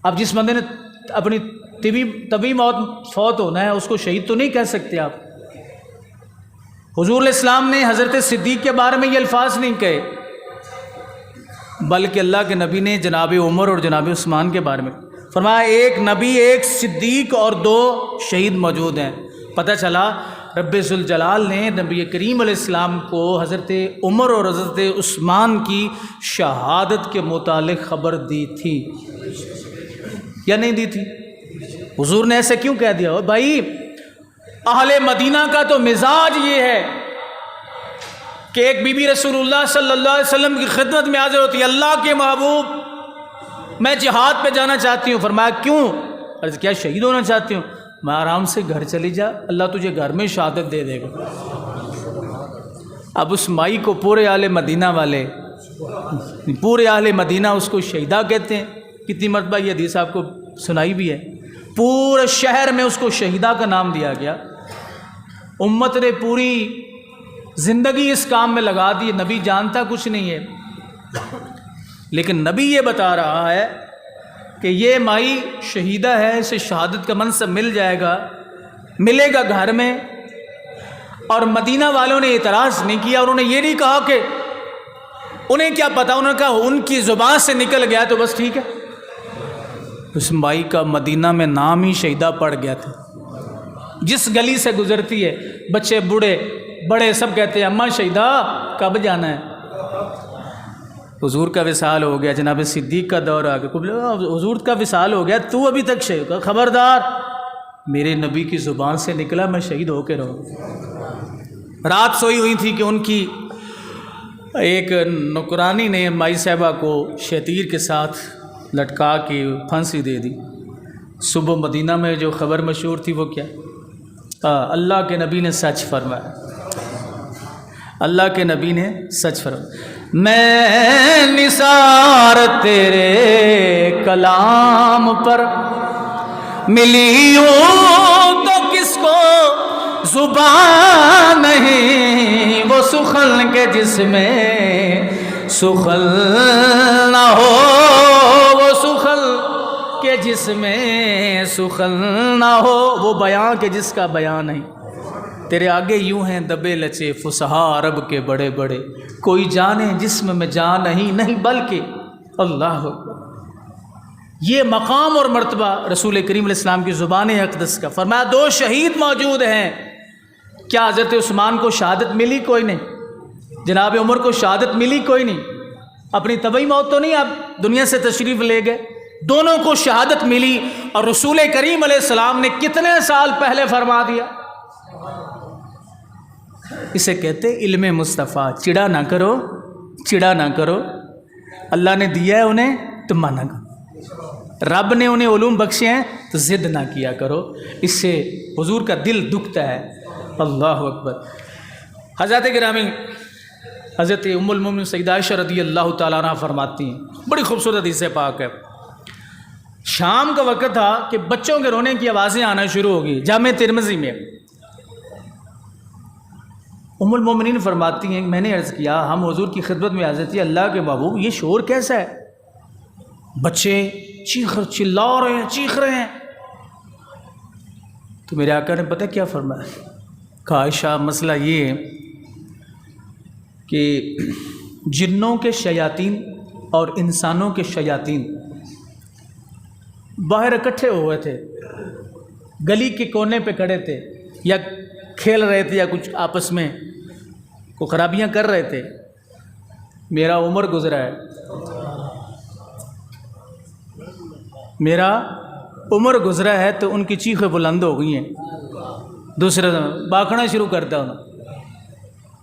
اب جس بندے نے اپنی طبی موت فوت ہونا ہے اس کو شہید تو نہیں کہہ سکتے آپ۔ حضور علیہ السلام نے حضرت صدیق کے بارے میں یہ الفاظ نہیں کہے، بلکہ اللہ کے نبی نے جناب عمر اور جناب عثمان کے بارے میں فرمایا ایک نبی، ایک صدیق اور 2 شہید موجود ہیں۔ پتہ چلا رب ذوالجلال نے نبی کریم علیہ السلام کو حضرت عمر اور حضرت عثمان کی شہادت کے متعلق خبر دی تھی یا نہیں دی تھی؟ حضور نے ایسے کیوں کہہ دیا؟ بھائی اہل مدینہ کا تو مزاج یہ ہے کہ ایک بی بی رسول اللہ صلی اللہ علیہ وسلم کی خدمت میں حاضر ہوتی ہے، اللہ کے محبوب میں جہاد پہ جانا چاہتی ہوں۔ فرمایا کیوں؟ عرض کیا شہید ہونا چاہتی ہوں؟ میں آرام سے گھر چلی جا، اللہ تجھے گھر میں شہادت دے دے گا۔ اب اس مائی کو پورے اہل مدینہ والے، پورے اہل مدینہ اس کو شہیدہ کہتے ہیں۔ کتنی مرتبہ یہ حدیث آپ کو سنائی بھی ہے، پورے شہر میں اس کو شہیدہ کا نام دیا گیا۔ امت نے پوری زندگی اس کام میں لگا دی، نبی جانتا کچھ نہیں ہے، لیکن نبی یہ بتا رہا ہے کہ یہ مائی شہیدہ ہے، اسے شہادت کا منصب مل جائے گا، ملے گا گھر میں۔ اور مدینہ والوں نے اعتراض نہیں کیا، اور انہوں نے یہ نہیں کہا کہ انہیں کیا پتا، انہوں نے کہا ان کی زبان سے نکل گیا تو بس ٹھیک ہے۔ اس مائی کا مدینہ میں نام ہی شہیدہ پڑ گیا تھا۔ جس گلی سے گزرتی ہے بچے بوڑھے بڑے سب کہتے ہیں اماں شہیدہ کب جانا ہے؟ حضور کا وصال ہو گیا، جناب صدیق کا دور آ گیا، حضور کا وصال ہو گیا، تو ابھی تک شہید؟ خبردار، میرے نبی کی زبان سے نکلا میں شہید ہو کے رہوں۔ رات سوئی ہوئی تھی کہ ان کی ایک نوکرانی نے مائی صاحبہ کو شتیر کے ساتھ لٹکا کے پھانسی دے دی۔ صبح مدینہ میں جو خبر مشہور تھی وہ کیا؟ اللہ کے نبی نے سچ فرمایا، اللہ کے نبی نے سچ فرمایا، میں نثار تیرے کلام پر ملی ہوں تو کس کو زبان نہیں، وہ سخن کے جس میں سخن نہ ہو، وہ سخن کے جس میں سخن نہ ہو، وہ بیان کے جس کا بیان نہیں۔ تیرے آگے یوں ہیں دبے لچے فصحا عرب کے بڑے بڑے، کوئی جانے جسم میں جان نہیں بلکہ اللہ اکبر۔ یہ مقام اور مرتبہ رسول کریم علیہ السلام کی زبان اقدس کا۔ فرمایا 2 شہید موجود ہیں۔ کیا حضرت عثمان کو شہادت ملی؟ کوئی نہیں۔ جناب عمر کو شہادت ملی؟ کوئی نہیں۔ اپنی طبعی موت تو نہیں آپ دنیا سے تشریف لے گئے، دونوں کو شہادت ملی۔ اور رسول کریم علیہ السلام نے کتنے سال پہلے فرما دیا؟ اسے کہتے علم مصطفیٰ۔ چڑا نہ کرو، چڑا نہ کرو، اللہ نے دیا ہے انہیں تو مانا کرو، رب نے انہیں علوم بخشے ہیں تو ضد نہ کیا کرو، اس سے حضور کا دل دکھتا ہے۔ اللہ اکبر۔ حضرت گرامی حضرت ام المومنین سیدہ عائشہ رضی اللہ تعالیٰ عنہ فرماتی ہیں، بڑی خوبصورت حدیث پاک ہے، شام کا وقت تھا کہ بچوں کے رونے کی آوازیں آنا شروع ہو گئی جامع ترمذی میں۔ ام المومنین فرماتی ہیں میں نے عرض کیا ہم حضور کی خدمت میں حاضر تھے، اللہ کے محبوب یہ شور کیسا ہے؟ بچے چلا رہے ہیں، چیخ رہے ہیں۔ تو میرے آقا نے پتہ کیا فرمایا؟ کہا عائشہ مسئلہ یہ ہے کہ جنوں کے شیاطین اور انسانوں کے شیاطین باہر اکٹھے ہوئے تھے، گلی کے کونے پہ کھڑے تھے، یا کھیل رہے تھے یا کچھ آپس میں کو خرابیاں کر رہے تھے۔ میرا عمر گزرا ہے، میرا عمر گزرا ہے تو ان کی چیخیں بلند ہو گئی ہیں، دوسرے باکھنا شروع کرتا ہوں،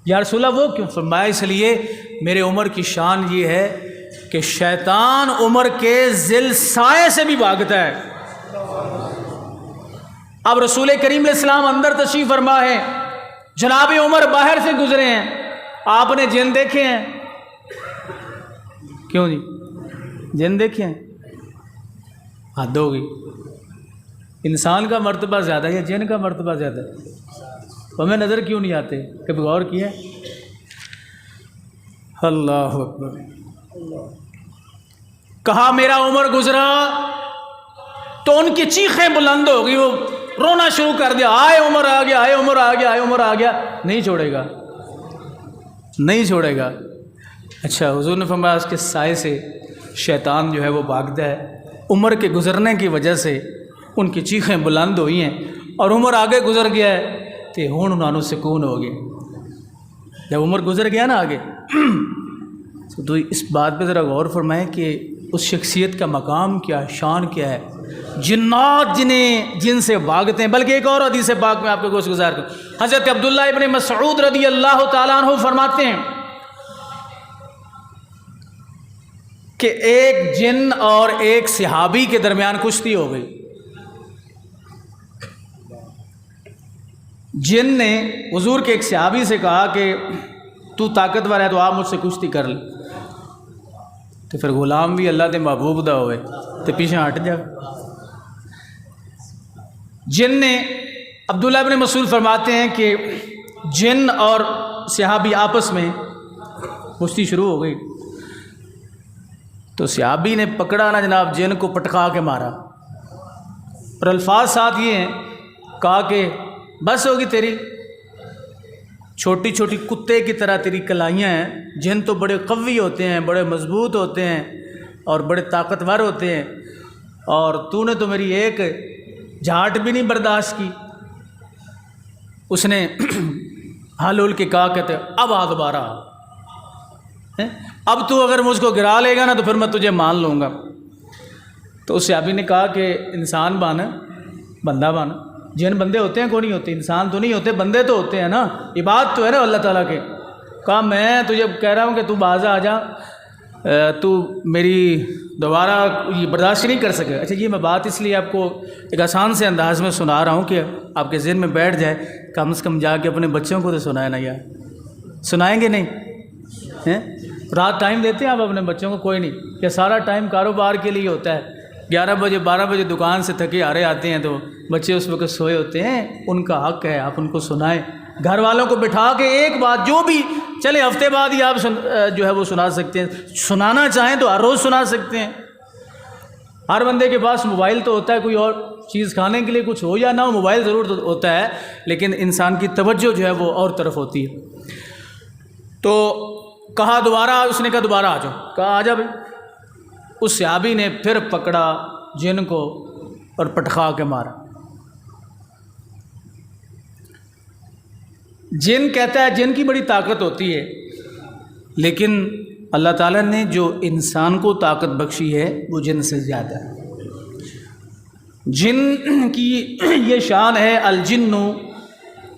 یا رسول اللہ وہ کیوں؟ فرمایا اس لیے میرے عمر کی شان یہ ہے کہ شیطان عمر کے ذل سائے سے بھی بھاگتا ہے۔ اب رسول کریم علیہ السلام اندر تشریف فرما ہے، جناب عمر باہر سے گزرے ہیں، آپ نے جن دیکھے ہیں؟ کیوں جی جن دیکھے ہیں؟ حد ہو گئی، انسان کا مرتبہ زیادہ ہے یا جن کا مرتبہ زیادہ ہے؟ ہمیں نظر کیوں نہیں آتے؟ کبھی غور کیا؟ اللہ اکبر۔ کہا میرا عمر گزرا تو ان کی چیخیں بلند ہو گئی، وہ رونا شروع کر دیا، آئے عمر آ گیا، آئے عمر آ گیا، آئے عمر آ گیا۔ نہیں چھوڑے گا، نہیں چھوڑے گا۔ اچھا، حضور نے فرمایا اس کے سائے سے شیطان جو ہے وہ بھاگتا ہے. عمر کے گزرنے کی وجہ سے ان کی چیخیں بلند ہوئی ہیں اور عمر آگے گزر گیا ہے تو ہوں انہوں سکون ہو گیا. جب عمر گزر گیا نا آگے تو اس بات پہ ذرا غور فرمائیں کہ اس شخصیت کا مقام کیا، شان کیا ہے. جنات جن سے بھاگتے ہیں. بلکہ ایک اور حدیث پاک میں آپ کو گوش گزار کروں. حضرت عبداللہ ابن مسعود رضی اللہ تعالیٰ عنہ فرماتے ہیں کہ ایک جن اور ایک صحابی کے درمیان کشتی ہو گئی. جن نے حضور کے ایک صحابی سے کہا کہ تو طاقتور ہے تو آپ مجھ سے کشتی کر لے. تو پھر غلام بھی اللہ دے محبوب دا ہوئے تو پیچھے ہٹ جا. جن نے عبداللہ ابن مسعود فرماتے ہیں کہ جن اور صحابی آپس میں کشتی شروع ہو گئی تو صحابی نے پکڑا نا جناب جن کو پٹکا کے مارا اور الفاظ ساتھ یہ ہیں کہا کہ بس ہوگی تیری، چھوٹی چھوٹی کتے کی طرح تیری کلائیاں ہیں. جن تو بڑے قوی ہوتے ہیں، بڑے مضبوط ہوتے ہیں اور بڑے طاقتور ہوتے ہیں، اور تو نے تو میری ایک جھاٹ بھی نہیں برداشت کی. اس نے ہل ہل کے کہا کہتے اب آ دوبارہ، اب تو اگر مجھ کو گرا لے گا نا تو پھر میں تجھے مان لوں گا. تو اس صحابی نے کہا کہ انسان بن، بندہ بن. جن بندے ہوتے ہیں کوئی نہیں ہوتے، انسان تو نہیں ہوتے، بندے تو ہوتے ہیں نا، عباد تو ہے نا اللہ تعالیٰ کے. کہا میں تجھے کہہ رہا ہوں کہ تو باز آ جا، تو میری دوبارہ یہ برداشت نہیں کر سکے. اچھا، یہ میں بات اس لیے آپ کو ایک آسان سے انداز میں سنا رہا ہوں کہ آپ کے ذہن میں بیٹھ جائے. کم سے کم جا کے اپنے بچوں کو تو سنائے نا یار. سنائیں گے نہیں؟ رات ٹائم دیتے ہیں آپ اپنے بچوں کو؟ کوئی نہیں. یہ سارا ٹائم کاروبار کے لیے ہوتا ہے. 11 بجے 12 بجے دکان سے تھکے ہارے آتے ہیں تو بچے اس وقت سوئے ہوتے ہیں. ان کا حق ہے آپ ان کو سنائیں. گھر والوں کو بٹھا کے ایک بات جو بھی چلے ہفتے بعد ہی آپ جو ہے وہ سنا سکتے ہیں. سنانا چاہیں تو ہر روز سنا سکتے ہیں. ہر بندے کے پاس موبائل تو ہوتا ہے، کوئی اور چیز کھانے کے لیے کچھ ہو یا نہ ہو موبائل ضرور ہوتا ہے، لیکن انسان کی توجہ جو ہے وہ اور طرف ہوتی ہے. تو کہا دوبارہ، اس نے کہا دوبارہ آ جاؤ. کہا آ جا بھائی. اس صحابی نے پھر پکڑا جن کو اور پٹخا کے مارا. جن کہتا ہے جن کی بڑی طاقت ہوتی ہے، لیکن اللہ تعالیٰ نے جو انسان کو طاقت بخشی ہے وہ جن سے زیادہ ہے. جن کی یہ شان ہے الجن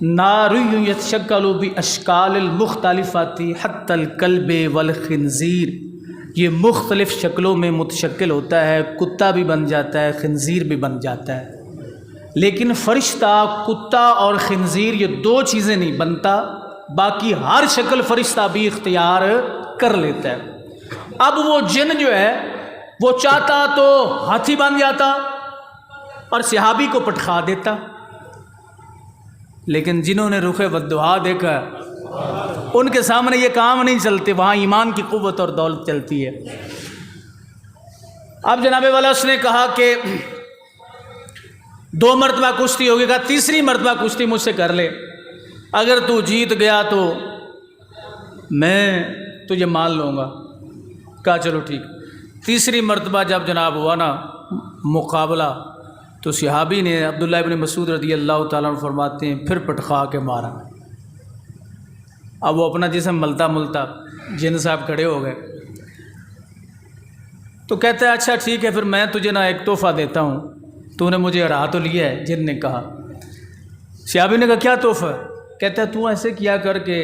نار یتشکل باشکال المختلفات حتی الکلب والخنزیر. یہ مختلف شکلوں میں متشکل ہوتا ہے، کتا بھی بن جاتا ہے، خنزیر بھی بن جاتا ہے. لیکن فرشتہ کتا اور خنزیر یہ دو چیزیں نہیں بنتا، باقی ہر شکل فرشتہ بھی اختیار کر لیتا ہے. اب وہ جن جو ہے وہ چاہتا تو ہاتھی بن جاتا اور صحابی کو پٹخا دیتا، لیکن جنہوں نے رخ والدعا دیکھا ان کے سامنے یہ کام نہیں چلتے. وہاں ایمان کی قوت اور دولت چلتی ہے. اب جناب والا اس نے کہا کہ 2 مرتبہ کشتی ہوگی، کہا تیسری مرتبہ کشتی مجھ سے کر لے، اگر تو جیت گیا تو میں تجھے مان لوں گا. کہا چلو ٹھیک. تیسری مرتبہ جب جناب ہوا نا مقابلہ تو صحابی نے عبداللہ ابن مسعود رضی اللہ تعالیٰ عنہ فرماتے ہیں پھر پٹخا کے مارا. اب وہ اپنا جسم ملتا ملتا جن صاحب کھڑے ہو گئے. تو کہتا ہے اچھا ٹھیک ہے، پھر میں تجھے نا ایک تحفہ دیتا ہوں، تو نے مجھے ہرا تو لیا ہے. جن نے کہا. صحابی نے کہا کیا تحفہ؟ کہتا ہے تو ایسے کیا کر کے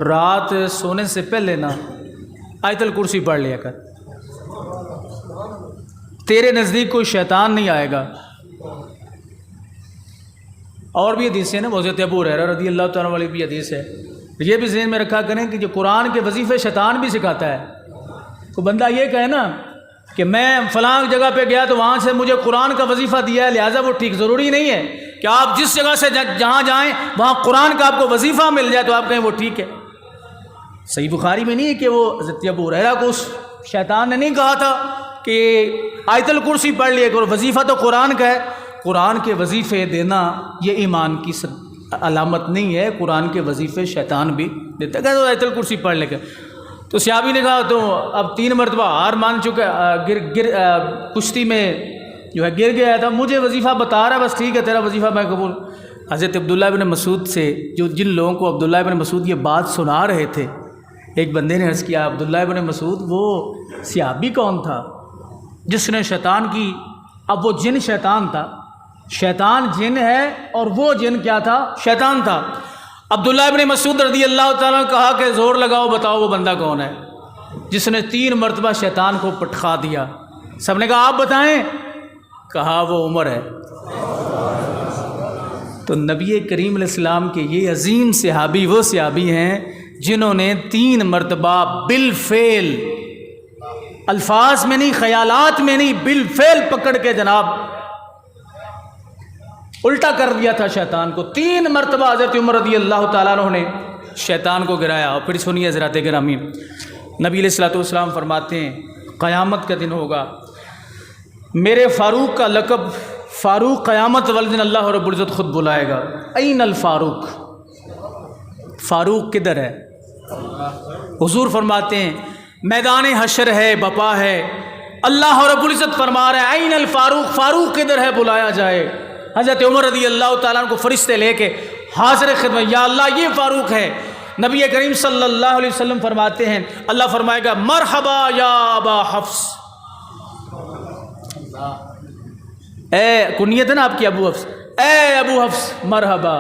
رات سونے سے پہلے نا آیت الکرسی پڑھ لیا کر، تیرے نزدیک کوئی شیطان نہیں آئے گا. اور بھی حدیث ہے نا، حضرت ابو ہریرہ رضی اللہ تعالیٰ والی بھی حدیث ہے. یہ بھی ذہن میں رکھا کریں کہ جو قرآن کے وظیفے شیطان بھی سکھاتا ہے. تو بندہ یہ کہے نا کہ میں فلاں جگہ پہ گیا تو وہاں سے مجھے قرآن کا وظیفہ دیا ہے، لہٰذا وہ ٹھیک. ضروری نہیں ہے کہ آپ جس جگہ سے جہاں جائیں وہاں قرآن کا آپ کو وظیفہ مل جائے تو آپ کہیں وہ ٹھیک ہے. صحیح بخاری میں نہیں ہے کہ وہ حضرت ابو ہریرہ کو اس شیطان نے نہیں کہا تھا کہ آیت الکرسی پڑھ لیے کرو، وظیفہ تو قرآن کا ہے. قرآن کے وظیفے دینا یہ ایمان کی علامت نہیں ہے. قرآن کے وظیفے شیطان بھی دیتا ہے کہ آیت الکرسی پڑھ لے کر. تو صحابی نے کہا تو اب 3 مرتبہ ہار مان چکا، کشتی میں جو ہے گر گیا تھا، مجھے وظیفہ بتا رہا ہے، بس ٹھیک ہے تیرا وظیفہ میں قبول۔ حضرت عبداللہ ابن مسعود سے، جن لوگوں کو عبداللہ ابن مسعود یہ بات سنا رہے تھے، ایک بندے نے عرض کیا عبداللہ ابن مسعود وہ صحابی کون تھا جس نے شیطان کی، اب وہ جن شیطان تھا، شیطان جن ہے اور وہ جن کیا تھا؟ شیطان تھا۔ عبداللہ ابن مسعود رضی اللہ تعالیٰ نے کہا کہ زور لگاؤ بتاؤ وہ بندہ کون ہے جس نے 3 مرتبہ شیطان کو پٹخا دیا؟ سب نے کہا آپ بتائیں، کہا وہ عمر ہے۔ تو نبی کریم علیہ السلام کے یہ عظیم صحابی وہ صحابی ہیں جنہوں نے 3 مرتبہ بالفعل، الفاظ میں نہیں، خیالات میں نہیں، بالفعل پکڑ کے جناب الٹا کر دیا تھا شیطان کو۔ 3 مرتبہ حضرت عمر رضی اللہ تعالیٰ عنہ نے شیطان کو گرایا۔ اور پھر سنیے حضرات گرامی، نبی علیہ الصلوۃ والسلام فرماتے ہیں قیامت کا دن ہوگا، میرے فاروق کا لقب فاروق قیامت والے دن اللہ رب العزت خود بلائے گا، این الفاروق، فاروق کدھر ہے؟ حضور فرماتے ہیں میدان حشر ہے، بپا ہے، اللہ رب العزت فرما رہے ہیں این الفاروق، فاروق کدھر ہے بلایا جائے۔ حضرت عمر رضی اللہ تعالیٰ عنہ کو فرشتے لے کے حاضر خدمت، یا اللہ یہ فاروق ہے۔ نبی کریم صلی اللہ علیہ وسلم فرماتے ہیں اللہ فرمائے گا مرحبا یا ابا حفص، اے کنیت ہے نا آپ کی ابو حفص، اے ابو حفص مرحبا،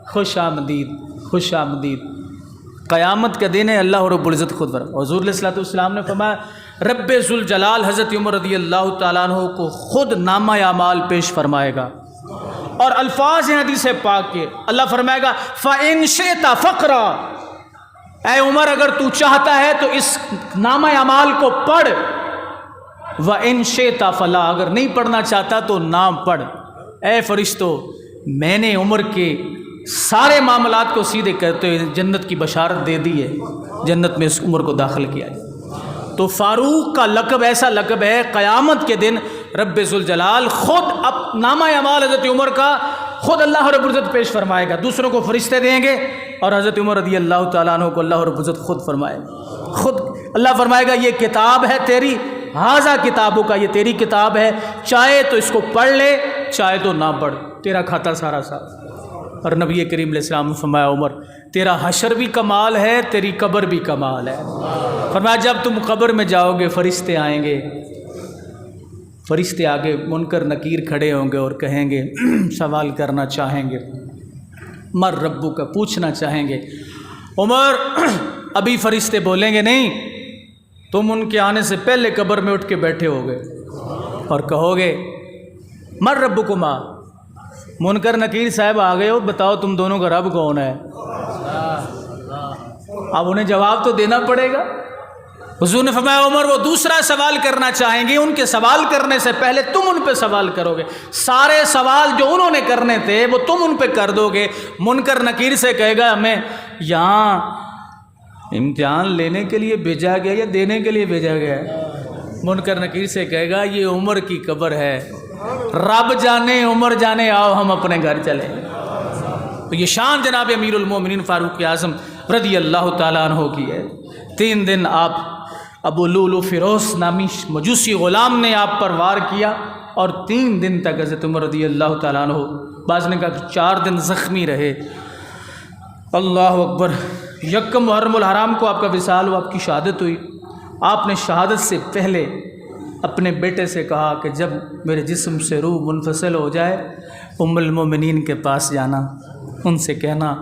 خوش آمدید، خوش آمدید۔ قیامت کا دن ہے، اللہ رب العزت خود فرمایا۔ حضور علیہ الصلوۃ والسلام نے فرمایا رب ذوالجلال حضرت عمر رضی اللہ تعالیٰ عنہ کو خود نامہ اعمال پیش فرمائے گا، اور الفاظ ہیں حدیث پاک کے، اللہ فرمائے گا فَإِن شِئْتَ فَقْرَأ، اے عمر اگر تو چاہتا ہے تو اس نامہ اعمال کو پڑھ، وَإِن شِئْتَ فَلَا، اگر نہیں پڑھنا چاہتا تو نہ پڑھ۔ اے فرشتو، میں نے عمر کے سارے معاملات کو سیدھے کرتے ہوئے جنت کی بشارت دے دی ہے، جنت میں اس عمر کو داخل کیا ہے۔ تو فاروق کا لقب ایسا لقب ہے، قیامت کے دن رب ذوالجلال خود نامہ اعمال حضرت عمر کا خود اللہ رب العزت پیش فرمائے گا، دوسروں کو فرشتے دیں گے اور حضرت عمر رضی اللہ تعالیٰ عنہ کو اللہ رب العزت خود فرمائے گا، خود اللہ فرمائے گا یہ کتاب ہے تیری، ہاذا کتابوں کا، یہ تیری کتاب ہے، چاہے تو اس کو پڑھ لے چاہے تو نہ پڑھ، تیرا کھاتا سارا ساتھ۔ اور نبی کریم علیہ السلام نے فرمایا عمر تیرا حشر بھی کمال ہے، تیری قبر بھی کمال ہے۔ فرمایا جب تم قبر میں جاؤ گے فرشتے آئیں گے، فرشتے آگے منکر نکیر کھڑے ہوں گے اور کہیں گے سوال کرنا چاہیں گے، مر ربو کا پوچھنا چاہیں گے۔ عمر ابھی فرشتے بولیں گے نہیں، تم ان کے آنے سے پہلے قبر میں اٹھ کے بیٹھے ہوگے اور کہو گے مر ربکما، منکر نکیر صاحب آ گئے ہو، بتاؤ تم دونوں کا رب کون ہے؟ اب انہیں جواب تو دینا پڑے گا۔ حضور نے فرمایا عمر وہ دوسرا سوال کرنا چاہیں گے، ان کے سوال کرنے سے پہلے تم ان پہ سوال کرو گے، سارے سوال جو انہوں نے کرنے تھے وہ تم ان پہ کر دو گے۔ منکر نکیر سے کہے گا ہمیں یہاں امتحان لینے کے لیے بھیجا گیا یا دینے کے لیے بھیجا گیا ہے؟ منکر نکیر سے کہے گا یہ عمر کی قبر ہے، رب جانے عمر جانے، آؤ ہم اپنے گھر چلیں۔ تو یہ شان جناب امیر المومنین فاروق اعظم رضی اللہ تعالیٰ عنہ کی ہے۔ 3 دن آپ ابو لولو فیروز نامی مجوسی غلام نے آپ پر وار کیا اور 3 دن تک حضرت عمر رضی اللہ تعالیٰ عنہ، بعض نے کہا کہ 4 دن زخمی رہے۔ اللہ اکبر۔ یکم محرم الحرام کو آپ کا وصال ہوا، آپ کی شہادت ہوئی۔ آپ نے شہادت سے پہلے اپنے بیٹے سے کہا کہ جب میرے جسم سے روح منفصل ہو جائے ام المومنین کے پاس جانا، ان سے کہنا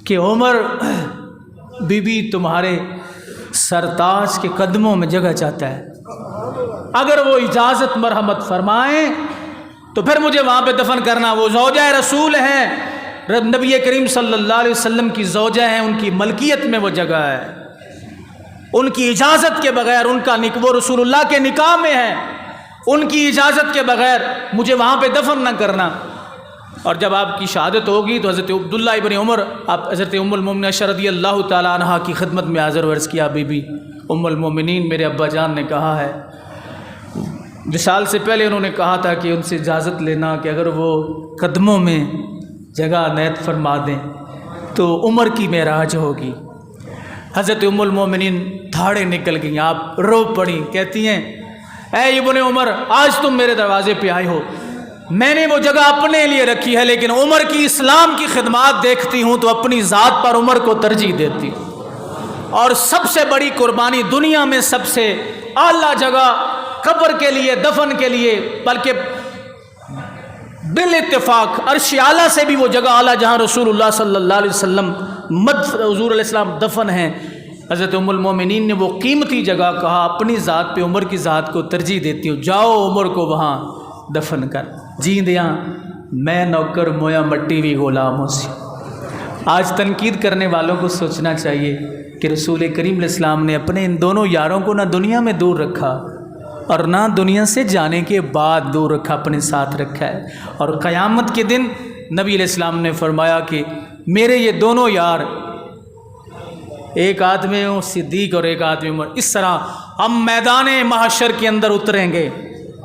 کہ عمر بی بی تمہارے سرتاج کے قدموں میں جگہ چاہتا ہے، اگر وہ اجازت مرحمت فرمائیں تو پھر مجھے وہاں پہ دفن کرنا۔ وہ زوجہ رسول ہیں، نبی کریم صلی اللہ علیہ وسلم کی زوجہ ہیں، ان کی ملکیت میں وہ جگہ ہے، ان کی اجازت کے بغیر ان کا وہ رسول اللہ کے نکاح میں ہے، ان کی اجازت کے بغیر مجھے وہاں پہ دفن نہ کرنا۔ اور جب آپ کی شہادت ہوگی تو حضرت عبداللہ ابن عمر آپ حضرت ام المومنین عائشہ رضی اللہ تعالیٰ عنہا کی خدمت میں حاضر و عرض کیا، بی بی ام المومنین میرے ابا جان نے کہا ہے، وصال سے پہلے انہوں نے کہا تھا کہ ان سے اجازت لینا کہ اگر وہ قدموں میں جگہ عنایت فرما دیں تو عمر کی معراج ہوگی۔ حضرت ام المومنین دھاڑیں نکل گئیں، آپ رو پڑی، کہتی ہیں اے ابن عمر آج تم میرے دروازے پہ آئے ہو، میں نے وہ جگہ اپنے لیے رکھی ہے لیکن عمر کی اسلام کی خدمات دیکھتی ہوں تو اپنی ذات پر عمر کو ترجیح دیتی ہوں، اور سب سے بڑی قربانی دنیا میں سب سے اعلیٰ جگہ قبر کے لیے، دفن کے لیے، بلکہ بالاتفاق عرش اعلیٰ سے بھی وہ جگہ اعلیٰ جہاں رسول اللہ صلی اللہ علیہ وسلم حضور علیہ السلام دفن ہیں، حضرت ام المومنین نے وہ قیمتی جگہ کہا اپنی ذات پہ عمر کی ذات کو ترجیح دیتی ہوں، جاؤ عمر کو وہاں دفن کر، جیندیاں میں نوکر مویا مٹی بھی غلاموں سے۔ آج تنقید کرنے والوں کو سوچنا چاہیے کہ رسول کریم علیہ السلام نے اپنے ان دونوں یاروں کو نہ دنیا میں دور رکھا اور نہ دنیا سے جانے کے بعد دور رکھا، اپنے ساتھ رکھا ہے، اور قیامت کے دن نبی علیہ السلام نے فرمایا کہ میرے یہ دونوں یار، ایک آدمی صدیق اور ایک آدمی عمر، اس طرح ہم میدان محشر کے اندر اتریں گے،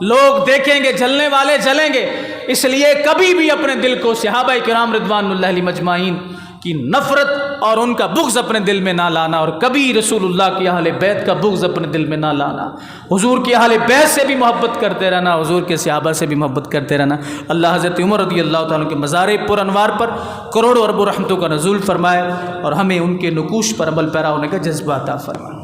لوگ دیکھیں گے، جلنے والے جلیں گے، اس لیے کبھی بھی اپنے دل کو صحابہ کرام رضوان اللہ علیہ مجمعین کی نفرت اور ان کا بغض اپنے دل میں نہ لانا، اور کبھی رسول اللہ کی اہل بیت کا بغض اپنے دل میں نہ لانا، حضور کی اہل بیت سے بھی محبت کرتے رہنا، حضور کے صحابہ سے بھی محبت کرتے رہنا۔ اللہ حضرت عمر رضی اللہ تعالیٰ کے مزار پر انوار پر کروڑوں اربوں رحمتوں کا نزول فرمائے اور ہمیں ان کے نقوش پر عمل پیرا ہونے کا جذبہ عطا فرمائے۔